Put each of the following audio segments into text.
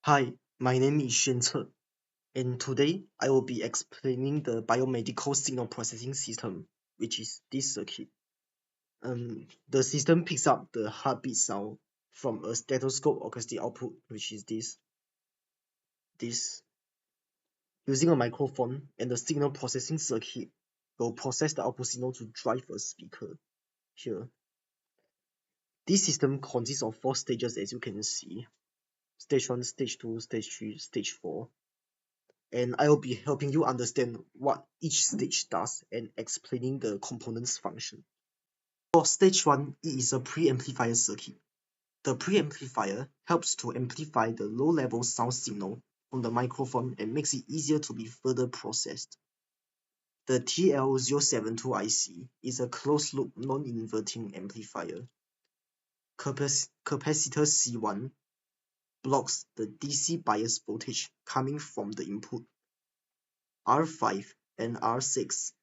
Hi, my name is Xuan Ce, and today I will be explaining the biomedical signal processing system, which is this circuit. The system picks up the heartbeat sound from a stethoscope acoustic output, which is this, using a microphone, and the signal processing circuit will process the output signal to drive a speaker here. This system consists of 4 stages, as you can see: stage 1, stage 2, stage 3, stage 4. And I will be helping you understand what each stage does and explaining the component's function. For stage 1, it is a preamplifier circuit. The preamplifier helps to amplify the low-level sound signal from the microphone and makes it easier to be further processed. The TL072 IC is a closed-loop non-inverting amplifier. Capacitor C1 blocks the DC bias voltage coming from the input. R5 and R6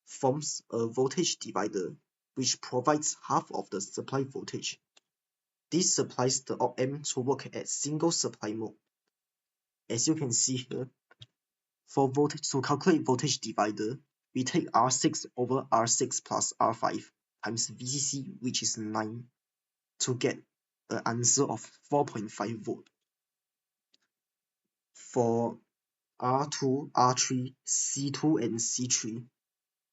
forms a voltage divider which provides half of the supply voltage. This supplies the op-amp to work at single supply mode. As you can see here, to calculate voltage divider, we take R6 over R6 plus R5 times VCC, which is 9, to get an answer of 4.5 volt. For R2, R3, C2 and C3,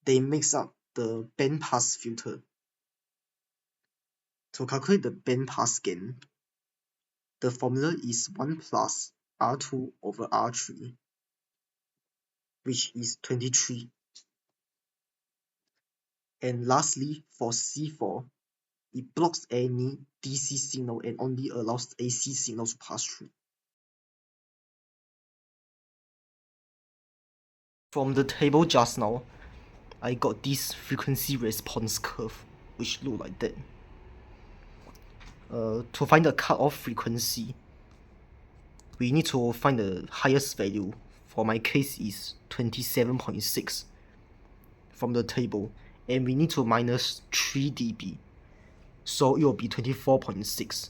they makes up the bandpass filter. To calculate the bandpass gain, the formula is 1 plus R2 over R3, which is 23. And lastly, for C4, it blocks any DC signal and only allows AC signals to pass through. From the table just now, I got this frequency response curve, which look like that. To find the cutoff frequency, we need to find the highest value. For my case is 27.6 from the table, and we need to minus 3 dB, so it will be 24.6.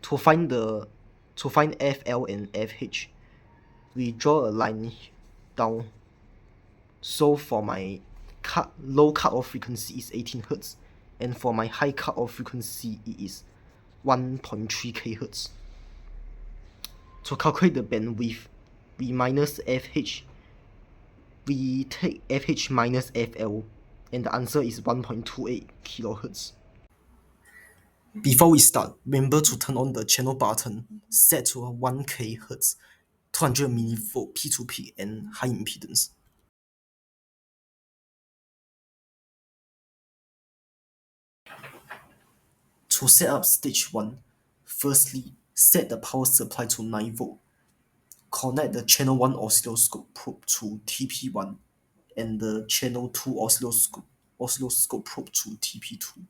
To find FL and FH, we draw a line down. So for my low cutoff frequency is 18 Hz, and for my high cutoff frequency it is 1.3 kHz. To calculate the bandwidth, we minus FH. We take FH minus FL, and the answer is 1.28 kHz. Before we start, remember to turn on the channel button, set to 1 kHz, 200 mV P2P, and high impedance. To set up stage 1, firstly, set the power supply to 9 V. Connect the channel 1 oscilloscope probe to TP1 and the channel 2 oscilloscope probe to TP2.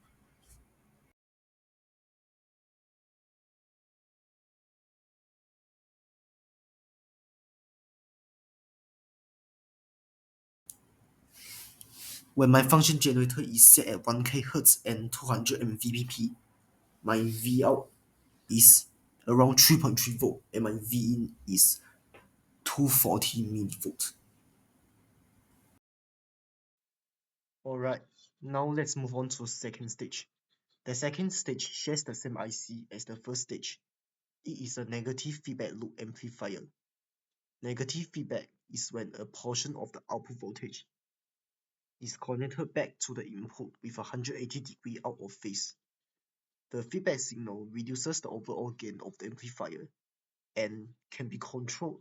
When my function generator is set at 1 kHz and 200 mVpp, my Vout is around 3.3 volt and my Vin is 240 millivolt. Alright, now let's move on to second stage. The second stage shares the same IC as the first stage. It is a negative feedback loop amplifier. Negative feedback is when a portion of the output voltage is connected back to the input with a 180-degree out of phase. The feedback signal reduces the overall gain of the amplifier and can be controlled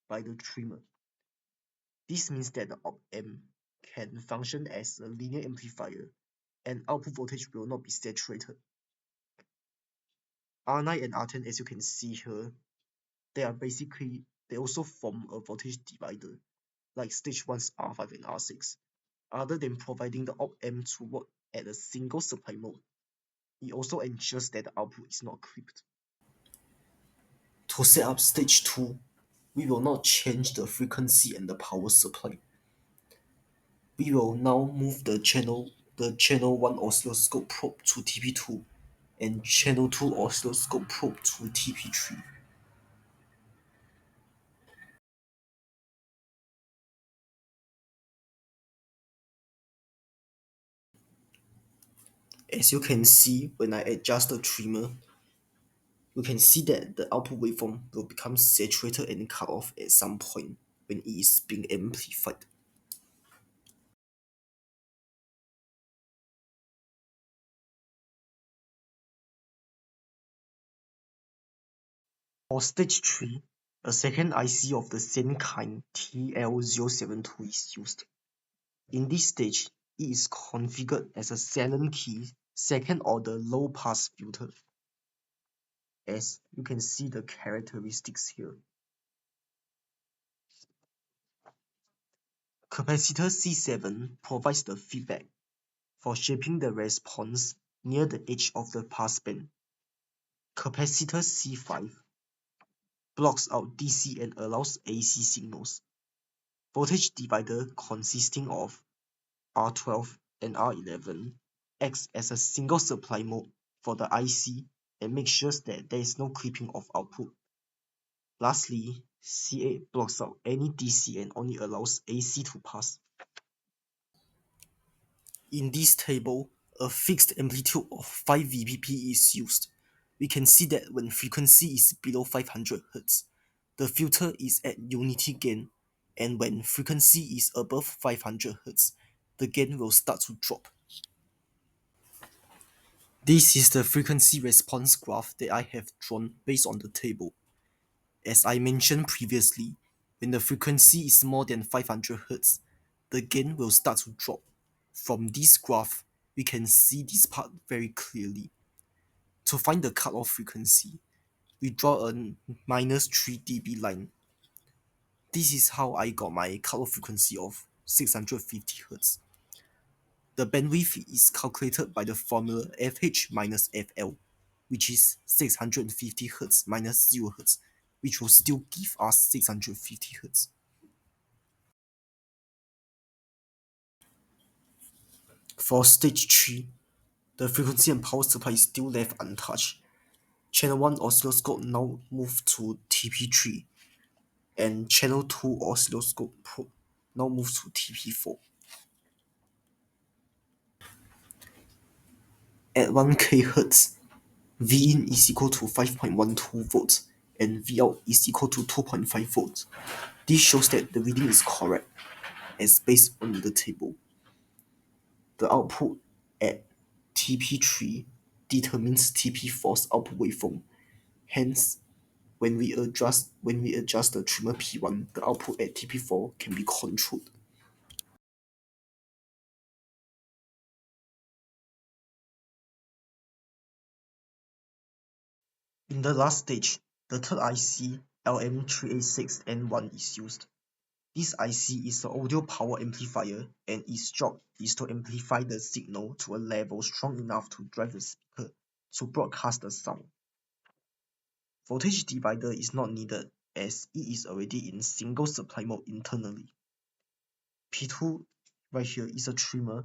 by the trimmer. This means that the op-amp can function as a linear amplifier and output voltage will not be saturated. R9 and R10, as you can see here, they also form a voltage divider, like stage 1's R5 and R6. Other than providing the op-amp to work at a single supply mode, it also ensures that the output is not clipped. To set up stage 2, we will not change the frequency and the power supply. We will now move the channel 1 oscilloscope probe to TP2 and channel 2 oscilloscope probe to TP3. As you can see, when I adjust the trimmer, you can see that the output waveform will become saturated and cut off at some point when it is being amplified. For stage 3, a second IC of the same kind TL072 is used. In this stage, it is configured as a silent key second order low pass filter. As you can see the characteristics here. Capacitor C7 provides the feedback for shaping the response near the edge of the passband. Capacitor C5 blocks out DC and allows AC signals. Voltage divider consisting of R12 and R11 acts as a single supply mode for the IC and makes sure that there is no clipping of output. Lastly, C8 blocks out any DC and only allows AC to pass. In this table, a fixed amplitude of 5 VPP is used. We can see that when frequency is below 500 Hz, the filter is at unity gain, and when frequency is above 500 Hz, the gain will start to drop. This is the frequency response graph that I have drawn based on the table. As I mentioned previously, when the frequency is more than 500 Hz, the gain will start to drop. From this graph, we can see this part very clearly. To find the cutoff frequency, we draw a minus 3 dB line. This is how I got my cutoff frequency of 650 Hz. The bandwidth is calculated by the formula fH minus fL, which is 650 Hz minus 0 Hz, which will still give us 650 Hz. For stage 3, the frequency and power supply is still left untouched. Channel 1 oscilloscope now moved to TP3, and channel 2 oscilloscope probe now moves to TP4. At 1 kHz, Vin is equal to 5.12 volts and Vout is equal to 2.5 volts. This shows that the reading is correct as based on the table. The output at TP3 determines TP4's output waveform. Hence, when we adjust the trimmer P1, the output at TP4 can be controlled. In the last stage, the third IC LM386N1 is used. This IC is an audio power amplifier and its job is to amplify the signal to a level strong enough to drive the speaker to broadcast the sound. Voltage divider is not needed as it is already in single supply mode internally. P2 right here is a trimmer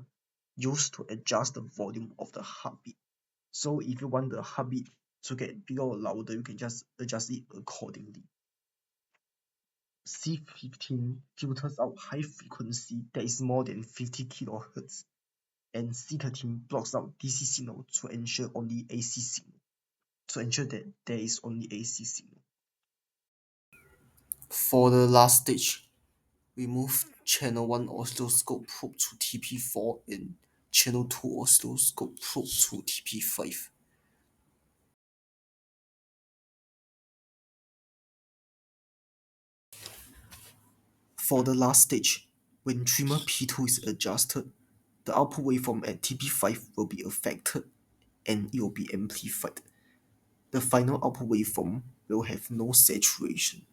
used to adjust the volume of the heartbeat. So if you want the heartbeat to get bigger or louder, you can just adjust it accordingly. C15 filters out high frequency that is more than 50 kHz, and C13 blocks out DC signal to ensure only AC signal. To ensure that there is only AC signal. For the last stage, we move channel 1 oscilloscope probe to TP4 and channel 2 oscilloscope probe to TP5. For the last stage, when trimmer P2 is adjusted, the output waveform at TP5 will be affected and it will be amplified. The final output waveform will have no saturation.